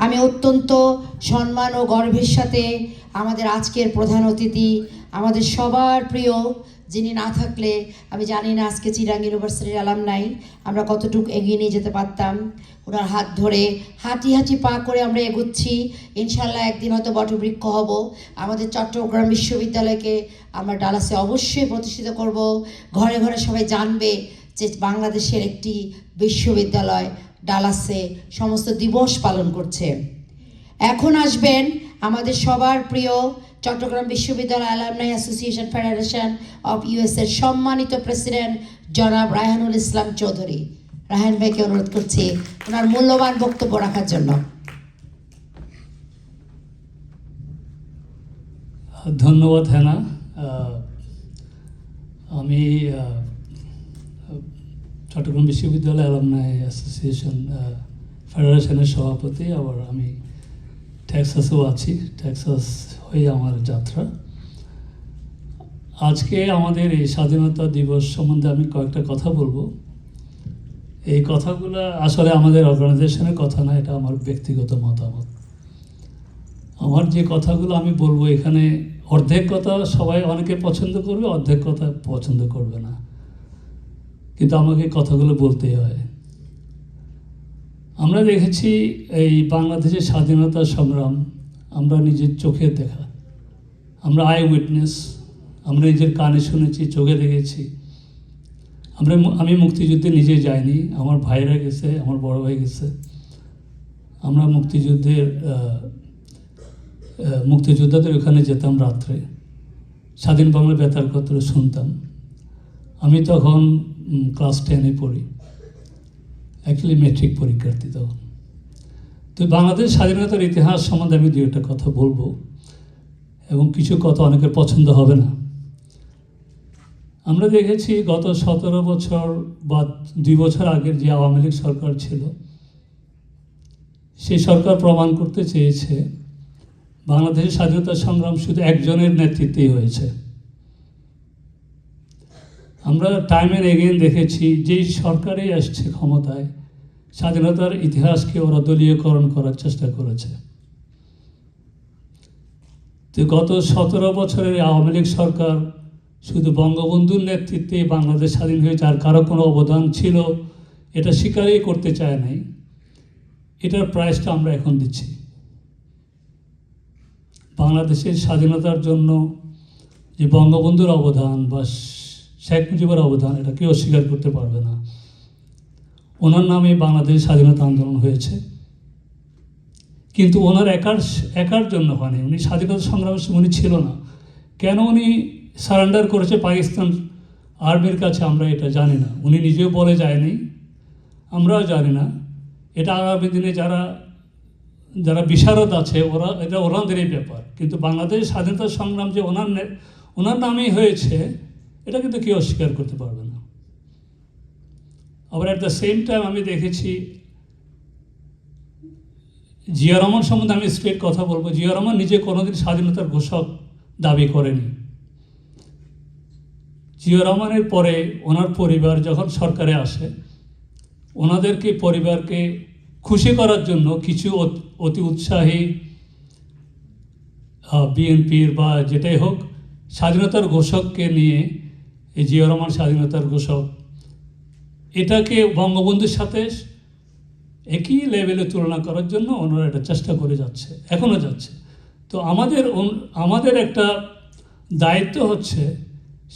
আমি অত্যন্ত সম্মান ও গর্বের সাথে আমাদের আজকের প্রধান অতিথি, আমাদের সবার প্রিয়, যিনি না থাকলে আমি জানি না আজকে চিরাং ইউনিভার্সিটির অ্যালামনাই আমরা কতটুকু এগিয়ে নিয়ে যেতে পারতাম। ওনার হাত ধরে হাঁটি হাঁটি পা করে আমরা এগোচ্ছি। ইনশাল্লাহ একদিন হয়তো বটবৃক্ষ হব। আমাদের চট্টগ্রাম বিশ্ববিদ্যালয়কে আমরা ডালাসে অবশ্যই প্রতিষ্ঠিত করব। ঘরে ঘরে সবাই জানবে যে বাংলাদেশের একটি বিশ্ববিদ্যালয় ডালাসে সমস্ত দিবস পালন করছে। এখন আসবেন আমাদের সবার প্রিয় চট্টগ্রাম বিশ্ববিদ্যালয় alumni association federation of US এর সম্মানিত প্রেসিডেন্ট জনাব রায়হানুল ইসলাম চৌধুরী। রায়হান ভাইকে অনুরোধ করছি ওনার মূল্যবান বক্তব্য রাখার জন্য। ধন্যবাদ হেনা। আমি চট্টগ্রাম বিশ্ববিদ্যালয় অ্যালামনাই অ্যাসোসিয়েশন ফেডারেশনের সভাপতি, আবার আমি টেক্সাসেও আছি। টেক্সাস হয়ে আমার যাত্রা। আজকে আমাদের এই স্বাধীনতা দিবস সম্বন্ধে আমি কয়েকটা কথা বলবো। এই কথাগুলো আসলে আমাদের অর্গানাইজেশনের কথা না, এটা আমার ব্যক্তিগত মতামত। আমার যে কথাগুলো আমি বলবো এখানে অর্ধেক কথা সবাই অনেকে পছন্দ করবে, অর্ধেক কথা পছন্দ করবে না, কিন্তু আমাকে কথাগুলো বলতেই হয়। আমরা দেখেছি এই বাংলাদেশের স্বাধীনতা সংগ্রাম আমরা নিজের চোখে দেখা, আমরা আই উইটনেস, আমরা নিজের কানে শুনেছি, চোখে দেখেছি। আমি মুক্তিযুদ্ধে নিজে যাইনি, আমার ভাইরা গেছে, আমার বড় ভাই গেছে। আমরা মুক্তিযোদ্ধাদের ওখানে যেতাম রাত্রে, স্বাধীন বাংলা বেতার পত্র শুনতাম। আমি তখন ক্লাস 10-এ পড়ি, অ্যাকচুয়ালি মেট্রিক পরীক্ষার্থী তখন। তো বাংলাদেশ স্বাধীনতার ইতিহাস সম্বন্ধে আমি 2-একটা কথা বলবো, এবং কিছু কথা অনেকের পছন্দ হবে না। আমরা দেখেছি গত 17 বছর বা 2 বছর আগের যে আওয়ামী লীগ সরকার ছিল, সেই সরকার প্রমাণ করতে চেয়েছে বাংলাদেশের স্বাধীনতা সংগ্রাম শুধু একজনের নেতৃত্বেই হয়েছে। আমরা টাইম অ্যান্ড এগেইন দেখেছি যেই সরকারই আসছে ক্ষমতায়, স্বাধীনতার ইতিহাসকে ওরা দলীয়করণ করার চেষ্টা করেছে। তো গত 17 বছরের আওয়ামী লীগ সরকার শুধু বঙ্গবন্ধুর নেতৃত্বে বাংলাদেশ স্বাধীন হয়েছে, আর কারো কোনো অবদান ছিল এটা স্বীকারই করতে চায় নাই। এটার প্রাইসটা আমরা এখন দিচ্ছি। বাংলাদেশের স্বাধীনতার জন্য যে বঙ্গবন্ধুর অবদান বা শেখ মুজিবের অবদান, এটা কেউ অস্বীকার করতে পারবে না। ওনার নামে বাংলাদেশের স্বাধীনতা আন্দোলন হয়েছে, কিন্তু ওনার একার জন্য হয়নি। উনি স্বাধীনতা সংগ্রামের সময় উনি ছিল না। কেন উনি সারেন্ডার করেছে পাকিস্তান আর্মির কাছে আমরা এটা জানি না। উনি নিজেও বলে যায়নি, আমরাও জানি না। এটা আগামী দিনে যারা বিশারদ আছে এটা ওনাদেরই ব্যাপার। কিন্তু বাংলাদেশ স্বাধীনতা সংগ্রাম যে ওনার নামেই হয়েছে, এটা কিন্তু কেউ অস্বীকার করতে পারবে না। আবার অ্যাট দ্য সেম টাইম আমি দেখেছি জিয়া রহমান সম্বন্ধে আমি স্ট্রেট কথা বলবো। জিয়া রহমান নিজে কোনোদিন স্বাধীনতার ঘোষক দাবি করেনি। জিয়া রহমানের পরে ওনার পরিবার যখন সরকারে আসে, ওনাদেরকে পরিবারকে খুশি করার জন্য কিছু অতি উৎসাহী বিএনপির বা যেটাই হোক স্বাধীনতার ঘোষককে নিয়ে, এই জিয়া রহমান স্বাধীনতার ঘোষক, এটাকে বঙ্গবন্ধুর সাথে একই লেভেলে তুলনা করার জন্য ওনারা এটা চেষ্টা করে যাচ্ছে, এখনও যাচ্ছে। তো আমাদের একটা দায়িত্ব হচ্ছে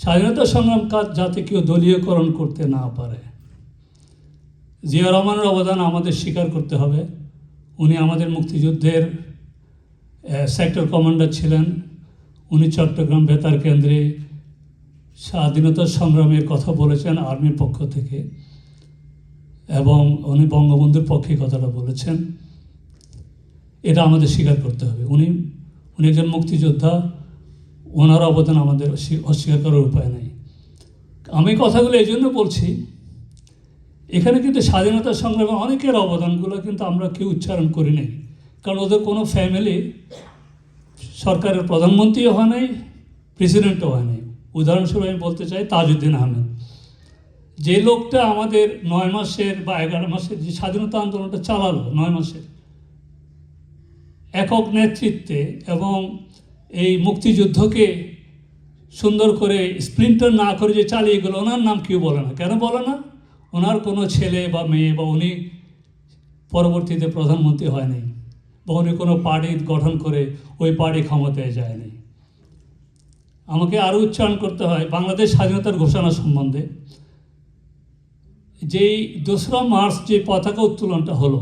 স্বাধীনতা সংগ্রাম কাজ যাতে কেউ দলীয়করণ করতে না পারে। জিয়া রহমানের অবদান আমাদের স্বীকার করতে হবে। উনি আমাদের মুক্তিযুদ্ধের সেক্টর কমান্ডার ছিলেন। উনি চট্টগ্রাম বেতার কেন্দ্রে স্বাধীনতা সংগ্রামের কথা বলেছেন আর্মির পক্ষ থেকে, এবং উনি বঙ্গবন্ধুর পক্ষে কথাটা বলেছেন। এটা আমাদের স্বীকার করতে হবে। উনি একজন মুক্তিযোদ্ধা, ওনার অবদান আমাদের অস্বীকার করার উপায় নেই। আমি কথাগুলো এই জন্য বলছি, এখানে কিন্তু স্বাধীনতা সংগ্রামে অনেকের অবদানগুলো কিন্তু আমরা কেউ উচ্চারণ করি নাই, কারণ ওদের কোনো ফ্যামিলি সরকারের প্রধানমন্ত্রীও হয় নাই, প্রেসিডেন্টও হয় নাই। উদাহরণস্বরূপ আমি বলতে চাই তাজউদ্দিন আহমেদ, যে লোকটা আমাদের 9 মাসের বা 11 মাসের যে স্বাধীনতা আন্দোলনটা চালালো, 9 মাসের, একক নেতৃত্বে এবং এই মুক্তিযুদ্ধকে সুন্দর করে স্প্লিন্টার না করে যে চালিয়ে গেল, ওনার নাম কেউ বলে না। কেন বলে না? ওনার কোনো ছেলে বা মেয়ে বা উনি পরবর্তীতে প্রধানমন্ত্রী হয়নি, বা উনি কোনো পার্টি গঠন করে ওই পার্টি ক্ষমতায় যায়নি। আমাকে আরও উচ্চারণ করতে হয় বাংলাদেশ স্বাধীনতার ঘোষণা সম্বন্ধে। যেই 2রা মার্চ যে পতাকা উত্তোলনটা হলো,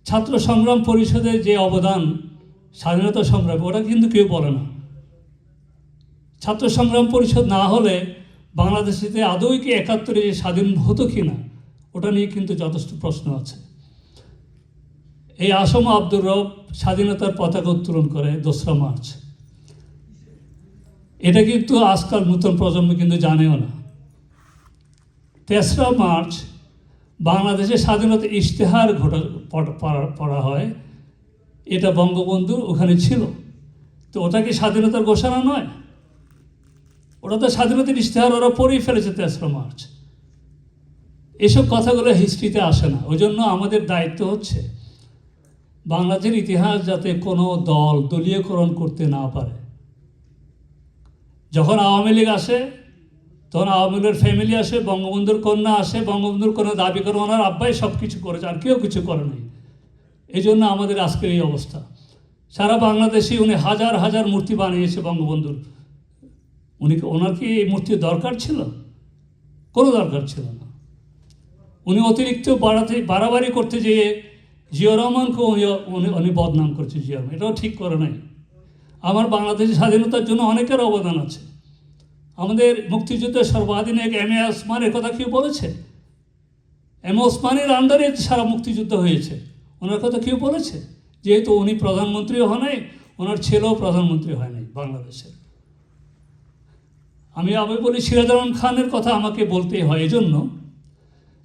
ছাত্র সংগ্রাম পরিষদের যে অবদান স্বাধীনতা সংগ্রামে, ওটা কিন্তু কেউ বলে না। ছাত্র সংগ্রাম পরিষদ না হলে বাংলাদেশিতে আদৌ কি 71-এ স্বাধীন হতো কি না, ওটা নিয়ে কিন্তু যথেষ্ট প্রশ্ন আছে। এই আসম আব্দুর রব স্বাধীনতার পতাকা উত্তোলন করে 2রা মার্চ। এটা কিন্তু আজকাল নতুন প্রজন্ম কিন্তু জানেও না। 3রা মার্চ বাংলাদেশের স্বাধীনতা ইশতেহার পড়া হয়, এটা বঙ্গবন্ধু ওখানে ছিল। তো ওটা কি স্বাধীনতার ঘোষণা নয়? ওটা তো স্বাধীনতার ইশতেহার, ওরা পড়েই ফেলেছে 3রা মার্চ। এসব কথাগুলো হিস্ট্রিতে আসে না। ওই জন্য আমাদের দায়িত্ব হচ্ছে বাংলাদেশের ইতিহাস যাতে কোনো দল দলীয়করণ করতে না পারে। যখন আওয়ামী লীগ আসে তখন আওয়ামী লীগের ফ্যামিলি আসে, বঙ্গবন্ধুর কন্যা আসে, বঙ্গবন্ধুর কন্যা দাবি করে ওনার আব্বাই সব কিছু করেছে, আর কেউ কিছু করে নাই। এই জন্য আমাদের আজকের এই অবস্থা। সারা বাংলাদেশে উনি হাজার হাজার মূর্তি বানিয়েছে বঙ্গবন্ধুর। ওনার কি এই মূর্তির দরকার ছিল? কোনো দরকার ছিল না। উনি অতিরিক্ত বাড়াবাড়ি করতে যেয়ে জিয়াউর রহমানকে উনি বদনাম করছে। জিয়াউর রহমান এটাও ঠিক করে নাই। আমার বাংলাদেশের স্বাধীনতার জন্য অনেকের অবদান আছে। আমাদের মুক্তিযুদ্ধের সর্বাধিনায়ক এম.এ. ওসমানের কথা কেউ বলেছে? এম.এ. ওসমানের আন্ডারে সারা মুক্তিযুদ্ধ হয়েছে, ওনার কথা কেউ বলেছে? যেহেতু উনি প্রধানমন্ত্রীও হয় নাই, ওনার ছেলেও প্রধানমন্ত্রী হয় নাই বাংলাদেশের। আমি বলি সিরাজ আলম খানের কথা আমাকে বলতেই হয়, এজন্য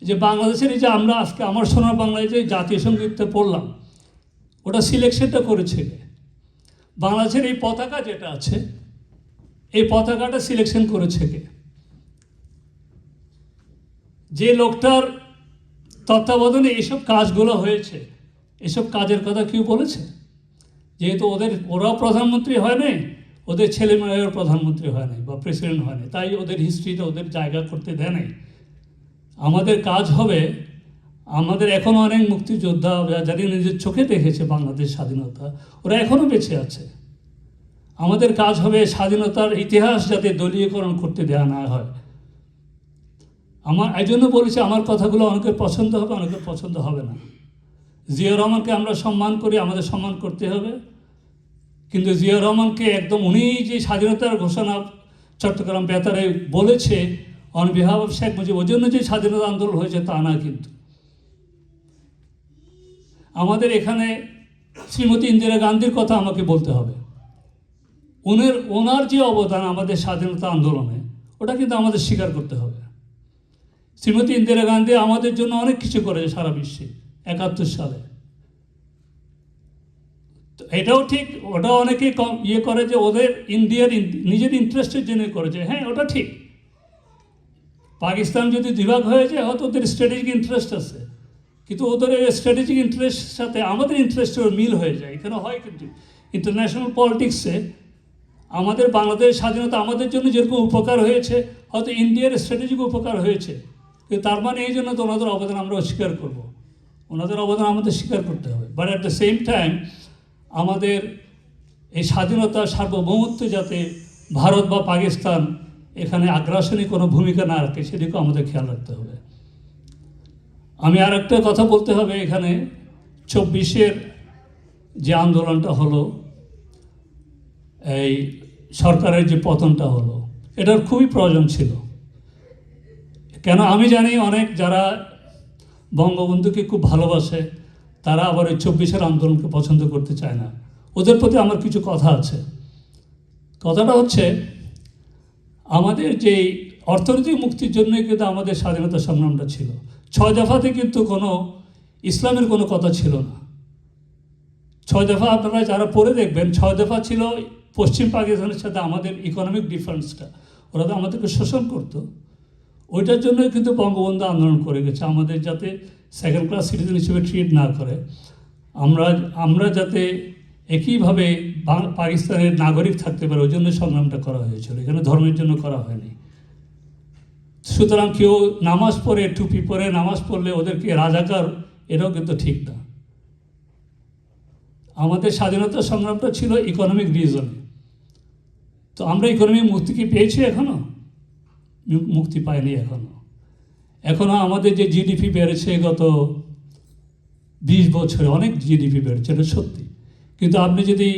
যে বাংলাদেশের এই যে আমরা আজকে আমার সোনার বাংলায় যে জাতীয় সঙ্গীতটা পড়লাম, ওটা সিলেকশনটা করেছে বাংলাদেশের এই পতাকা যেটা আছে, এই পতাকাটা সিলেকশন করেছে কে? যে লোকটার তত্ত্বাবধানে এইসব কাজগুলো হয়েছে, এসব কাজের কথা কেউ বলেছে? যেহেতু ওরাও প্রধানমন্ত্রী হয় নাই, ওদের ছেলেমেয়েরাও প্রধানমন্ত্রী হয় নাই বা প্রেসিডেন্ট হয় নাই, তাই ওদের হিস্ট্রিতে ওদের জায়গা করতে দেয় নাই। আমাদের কাজ হবে, আমাদের এখনও অনেক মুক্তিযোদ্ধা যারা নিজের চোখে দেখেছে বাংলাদেশ স্বাধীনতা, ওরা এখনও বেঁচে আছে। আমাদের কাজ হবে স্বাধীনতার ইতিহাস যাতে দলীয়করণ করতে দেওয়া না হয়। এই জন্য বলেছি আমার কথাগুলো অনেকের পছন্দ হবে, অনেকের পছন্দ হবে না। জিয়াউর রহমানকে আমরা সম্মান করি, আমাদের সম্মান করতে হবে। কিন্তু জিয়াউর রহমানকে একদম উনি যে স্বাধীনতার ঘোষণা চট্টগ্রাম বেতারে বলেছে on behalf of Sheikh Mujib, ওই জন্য যে স্বাধীনতা আন্দোলন হয়েছে তা না। কিন্তু আমাদের এখানে শ্রীমতী ইন্দিরা গান্ধীর কথা আমাকে বলতে হবে। ওনার যে অবদান আমাদের স্বাধীনতা আন্দোলনে, ওটা কিন্তু আমাদের স্বীকার করতে হবে। শ্রীমতী ইন্দিরা গান্ধী আমাদের জন্য অনেক কিছু করেছে সারা বিশ্বে 71 সালে। তো এটাও ঠিক, ওটা অনেকে করে যে ওদের ইন্ডিয়ার নিজের ইন্টারেস্টের জন্য করেছে। হ্যাঁ, ওটা ঠিক। পাকিস্তান যদি দুভাগ হয়ে যায়, হয়তো ওদের স্ট্র্যাটেজিক ইন্টারেস্ট আছে, কিন্তু ওদের স্ট্র্যাটেজিক ইন্টারেস্টের সাথে আমাদের ইন্টারেস্টের মিল হয়ে যায়। এখানে হয় কিন্তু ইন্টারন্যাশনাল পলিটিক্সে আমাদের বাংলাদেশের স্বাধীনতা আমাদের জন্য যেরকম উপকার হয়েছে, হয়তো ইন্ডিয়ার স্ট্র্যাটেজিক উপকার হয়েছে, কিন্তু তার মানে এই জন্য তো ওনাদের অবদান আমরা অস্বীকার করব। ওনাদের অবদান আমাদের স্বীকার করতে হবে। But at the same time আমাদের এই স্বাধীনতা সার্বভৌমত্ব যাতে ভারত বা পাকিস্তান এখানে আগ্রাসনী কোনো ভূমিকা না রাখে, সেদিকেও আমাদের খেয়াল রাখতে হবে। আমি আর একটা কথা বলতে হবে, এখানে 24-এর যে আন্দোলনটা হলো, এই সরকারের যে পতনটা হলো, এটার খুবই প্রয়োজন ছিল। কেন আমি জানি অনেক যারা বঙ্গবন্ধুকে খুব ভালোবাসে, তারা আবার এই 24-এর আন্দোলনকে পছন্দ করতে চায় না। ওদের প্রতি আমার কিছু কথা আছে। কথাটা হচ্ছে, আমাদের যে অর্থনৈতিক মুক্তির জন্য কিন্তু আমাদের স্বাধীনতা সংগ্রামটা ছিল। 6 দফাতে কিন্তু কোনো ইসলামের কোনো কথা ছিল না। 6 দফা আপনারা যারা পড়ে দেখবেন, 6 দফা ছিল পশ্চিম পাকিস্তানের সাথে আমাদের ইকোনমিক ডিফারেন্সটা, ওরা তো আমাদেরকে শোষণ করতো। ওইটার জন্যই কিন্তু বঙ্গবন্ধু আন্দোলন করে গেছে, আমাদের যাতে সেকেন্ড ক্লাস সিটিজেন হিসেবে ট্রিট না করে। আমরা আমরা যাতে একইভাবে পাকিস্তানের নাগরিক থাকতে পারে ওই জন্য সংগ্রামটা করা হয়েছিল, এখানে ধর্মের জন্য করা হয়নি। সুতরাং কেউ নামাজ পড়ে, টুপি পরে নামাজ পড়লে ওদেরকে রাজাকার, এটাও কিন্তু ঠিক না। আমাদের স্বাধীনতা সংগ্রামটা ছিল ইকোনমিক রিজনে। তো আমরা ইকোনমিক মুক্তি কি পেয়েছি? এখনও মুক্তি পাইনি। এখনও আমাদের যে জিডিপি বেড়েছে গত 20 বছরে, অনেক জিডিপি বেড়েছে, এটা সত্যি। কিন্তু আপনি যদি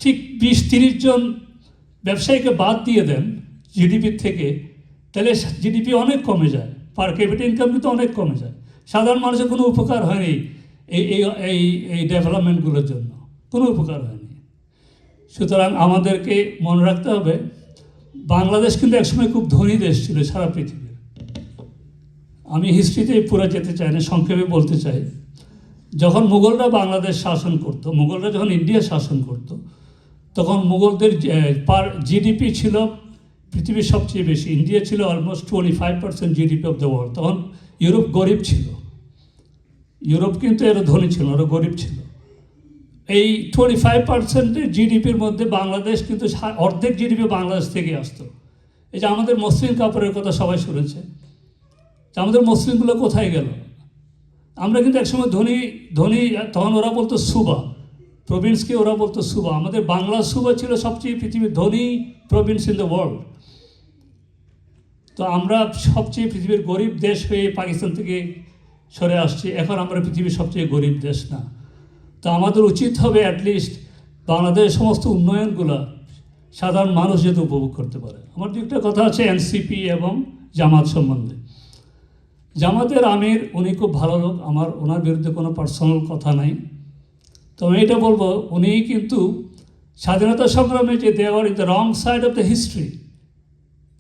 ঠিক 20-30 জন ব্যবসায়ীকে বাদ দিয়ে দেন জিডিপির থেকে, তাহলে জিডিপি অনেক কমে যায়, পার ক্যাপিটা ইনকাম কিন্তু অনেক কমে যায়। সাধারণ মানুষের কোনো উপকার হয়নি এই এই এই ডেভেলপমেন্টগুলোর জন্য, কোনো উপকার হয়নি। সুতরাং আমাদেরকে মনে রাখতে হবে, বাংলাদেশ কিন্তু একসময় খুব ধনী দেশ ছিল সারা পৃথিবীর। আমি হিস্ট্রিতে পুরো যেতে চাই না, সংক্ষেপে বলতে চাই, যখন মুঘলরা বাংলাদেশ শাসন করত, মুঘলরা যখন ইন্ডিয়া শাসন করত, তখন মুঘলদের পার জিডিপি ছিল পৃথিবীর সবচেয়ে বেশি। ইন্ডিয়া ছিল almost 25% GDP of the world. তখন ইউরোপ গরিব ছিল, ইউরোপ কিন্তু এরা ধনী ছিল, ওরা গরিব ছিল। এই 25% জিডিপির মধ্যে বাংলাদেশ কিন্তু অর্ধেক জিডিপি বাংলাদেশ থেকে আসতো। এই যে আমাদের মসলিন কাপড়ের কথা সবাই শুনেছে, যে আমাদের মসলিনগুলো কোথায় গেল? আমরা কিন্তু একসময় ধনী ধনী, তখন ওরা বলতো সুবা, প্রভিন্সকে ওরা বলতো সুবা। আমাদের বাংলা সুবা ছিল সবচেয়ে পৃথিবীর ধনী প্রভিন্স ইন দ্য ওয়ার্ল্ড। তো আমরা সবচেয়ে পৃথিবীর গরিব দেশ হয়ে পাকিস্তান থেকে সরে আসছি, এখন আমরা পৃথিবীর সবচেয়ে গরিব দেশ না। তো আমাদের উচিত হবে অ্যাটলিস্ট বাংলাদেশের সমস্ত উন্নয়নগুলো সাধারণ মানুষ যাতে উপভোগ করতে পারে। আমার একটা কথা আছে এনসিপি এবং জামাত সম্বন্ধে। জামাতের আমির উনি খুব ভালো লোক, আমার ওনার বিরুদ্ধে কোনো পার্সোনাল কথা নাই। তো আমি এটা বলবো, উনি কিন্তু স্বাধীনতা সংগ্রামে যে দেওয়ার in the wrong side of the history,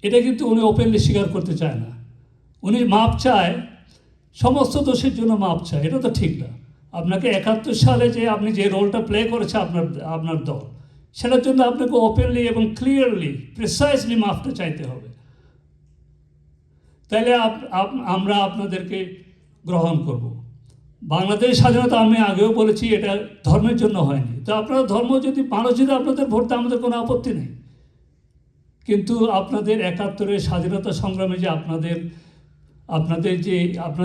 এটা কিন্তু উনি ওপেনলি স্বীকার করতে চায় না। উনি মাপ চায়, সমস্ত দোষের জন্য মাপ চায়, এটা তো ঠিক না। আপনাকে 71 সালে যে আপনি যে রোলটা প্লে করেছে আপনার দল, সেটার জন্য আপনাকে ওপেনলি এবং ক্লিয়ারলি প্রিসাইজলি মাপটা চাইতে হবে, তাইলে আমরা আপনাদেরকে গ্রহণ করব। বাংলাদেশ স্বাধীনতা আমি আগেও বলেছি এটা ধর্মের জন্য হয়নি। তো আপনারা ধর্ম যদি মানুষ যদি আপনাদের ভোট দেয়, আমাদের কোনো আপত্তি নেই। কিন্তু আপনাদের 71-এর স্বাধীনতা সংগ্রামে যে আপনার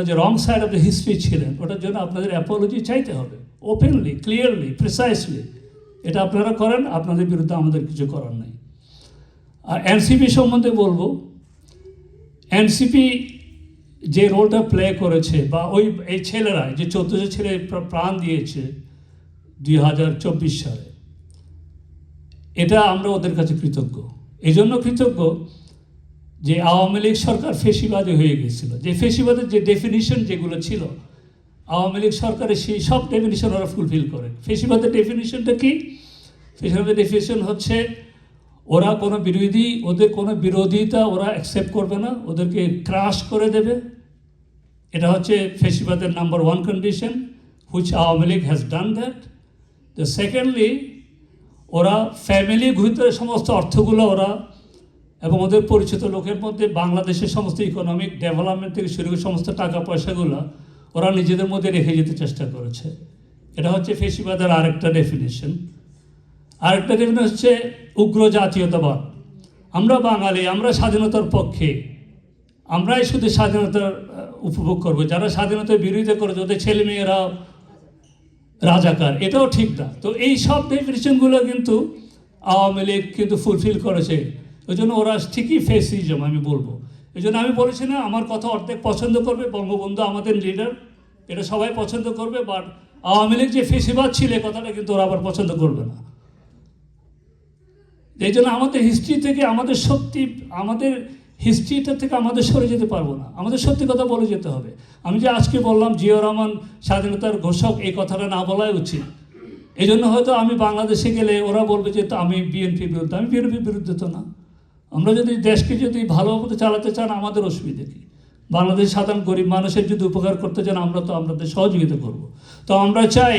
যে wrong side of the history ছিলেন, ওটার জন্য আপনাদের অ্যাপোলজি চাইতে হবে, ওপেনলি, ক্লিয়ারলি, প্রিসাইসলি। এটা আপনারা করেন, আপনাদের বিরুদ্ধে আমাদের কিছু করার নেই। আর এনসিপি সম্বন্ধে বলবো, এনসিপি যে রোলটা প্লে করেছে, বা এই ছেলেরা যে 1400 ছেলে প্রাণ দিয়েছে 2024 সালে, এটা আমরা ওদের কাছে কৃতজ্ঞ। এই জন্য কৃতজ্ঞ যে আওয়ামী লীগ সরকার ফেসিবাদী হয়ে গিয়েছিল। যে ফেসিবাদের যে ডেফিনিশন যেগুলো ছিল, আওয়ামী লীগ সরকারের সেই সব ডেফিনিশন ওরা ফুলফিল করে। ফেসিবাদের ডেফিনিশনটা কি? ফেসিবাদের ডেফিনিশন হচ্ছে ওরা কোনো ওদের কোনো বিরোধিতা ওরা অ্যাকসেপ্ট করবে না, ওদেরকে ক্রাশ করে দেবে। এটা হচ্ছে ফেসিবাদের number 1 condition, which Awami League has done that. তো সেকেন্ডলি, ওরা ফ্যামিলি ভিতরে সমস্ত অর্থগুলো ওরা এবং ওদের পরিচিত লোকের মধ্যে বাংলাদেশের সমস্ত ইকোনমিক ডেভেলপমেন্ট থেকে শুরু করে সমস্ত টাকা পয়সাগুলো ওরা নিজেদের মধ্যে রেখে যেতে চেষ্টা করেছে। এটা হচ্ছে ফেসিবাদের আরেকটা ডেফিনেশন। আরেকটা ডেফিনেশন হচ্ছে উগ্র জাতীয়তাবাদ। আমরা বাঙালি, আমরা স্বাধীনতার পক্ষে, আমরাই শুধু স্বাধীনতার উপভোগ করবো। যারা স্বাধীনতার বিরোধিতা করেছে ওদের ছেলেমেয়েরা রাজাকার, এটাও ঠিক না। তো এই সব ডেফিনেশনগুলো কিন্তু আওয়ামী লীগ কিন্তু ফুলফিল করেছে। ওই জন্য ওরা ঠিকই ফেসিজম আমি বলবো। এই জন্য আমি বলেছি না, আমার কথা অর্ধেক পছন্দ করবে বঙ্গবন্ধু আমাদের লিডার, এটা সবাই পছন্দ করবে, বাট আওয়ামী লীগ যে ফেসিবাদ ছিল কথাটা কিন্তু ওরা আবার পছন্দ করবে না। এই জন্য আমাদের হিস্ট্রি থেকে আমাদের হিস্ট্রিটা থেকে আমাদের সরে যেতে পারবো না, আমাদের সত্যি কথা বলে যেতে হবে। আমি যে আজকে বললাম জিয়াউর রহমান স্বাধীনতার ঘোষক, এই কথাটা না বলাই উচিত। এই জন্য হয়তো আমি বাংলাদেশে গেলে ওরা বলবে যে তো আমি বিএনপির বিরুদ্ধে। আমি বিএনপির বিরুদ্ধে তো না। আমরা যদি দেশকে যদি ভালোভাবে চালাতে চান, আমাদের অসুবিধা কী? বাংলাদেশের সাধারণ গরিব মানুষের যদি উপকার করতে চান, আমরা তো আপনাদের সহযোগিতা করব। তো আমরা চাই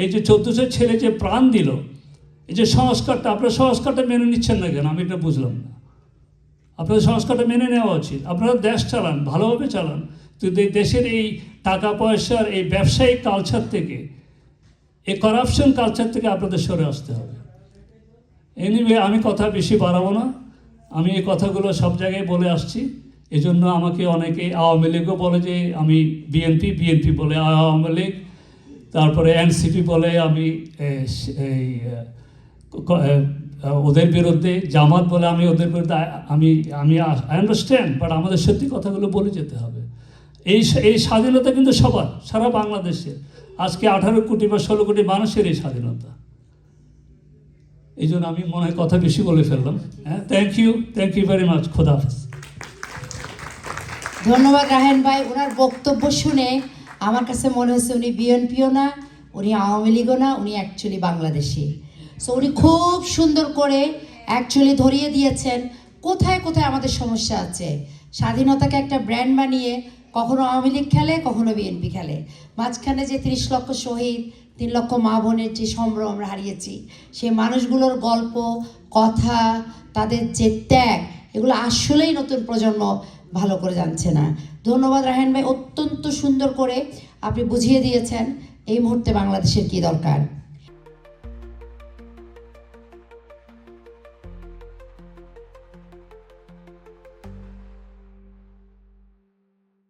এই যে 1400 ছেলে যে প্রাণ দিল, এই যে সংস্কারটা, আপনারা সংস্কারটা মেনে নিচ্ছেন না কেন? আমি এটা বুঝলাম না। আপনাদের সংস্কারটা মেনে নেওয়া উচিত। আপনারা দেশ চালান, ভালোভাবে চালান। তো দেশের এই টাকা পয়সার এই ব্যবসায়িক কালচার থেকে, এই করাপশন কালচার থেকে আপনাদের সরে আসতে হবে। এনিওয়ে, আমি কথা বেশি বাড়াবো না, আমি এই কথাগুলো সব জায়গায় বলে আসছি। এজন্য আমাকে অনেকে আওয়ামী লীগও বলে যে আমি বিএনপি বলে আওয়ামী লীগ, তারপরে এনসিপি বলে আমি ওদের বিরুদ্ধে, জামাত বলে আমি ওদের বিরুদ্ধে, আমি আই আন্ডারস্ট্যান্ড, বাট আমাদের সত্যি কথাগুলো বলে যেতে হবে। এই স্বাধীনতা কিন্তু সবার, সারা বাংলাদেশের আজকে 18 কোটি বা 16 কোটি মানুষের এই স্বাধীনতা। এই জন্য আমি মনে হয় কথা বেশি বলে ফেললাম। হ্যাঁ, থ্যাংক ইউ ভেরি মাচ। খোদা হাফেজ। ধন্যবাদ রাহেন ভাই। ওনার বক্তব্য শুনে আমার কাছে মনে হচ্ছে উনি বিএনপিও না, উনি আওয়ামী লীগও না, উনি অ্যাকচুয়ালি বাংলাদেশি। সো উনি খুব সুন্দর করে অ্যাকচুয়ালি ধরিয়ে দিয়েছেন কোথায় কোথায় আমাদের সমস্যা আছে। স্বাধীনতাকে একটা ব্র্যান্ড বানিয়ে কখনো আওয়ামী লীগ খেলে, কখনো বিএনপি খেলে। মাঝখানে যে 30 লক্ষ শহীদ, 3 লক্ষ মা বোনের যে সম্ভ্রম আমরা হারিয়েছি, সেই মানুষগুলোর গল্প, কথা, তাদের যে ত্যাগ, এগুলো আসলেই নতুন প্রজন্ম ভালো করে জানছে না। ধন্যবাদ রাহেন ভাই, অত্যন্ত সুন্দর করে আপনি বুঝিয়ে দিয়েছেন এই মুহূর্তে বাংলাদেশের কী দরকার।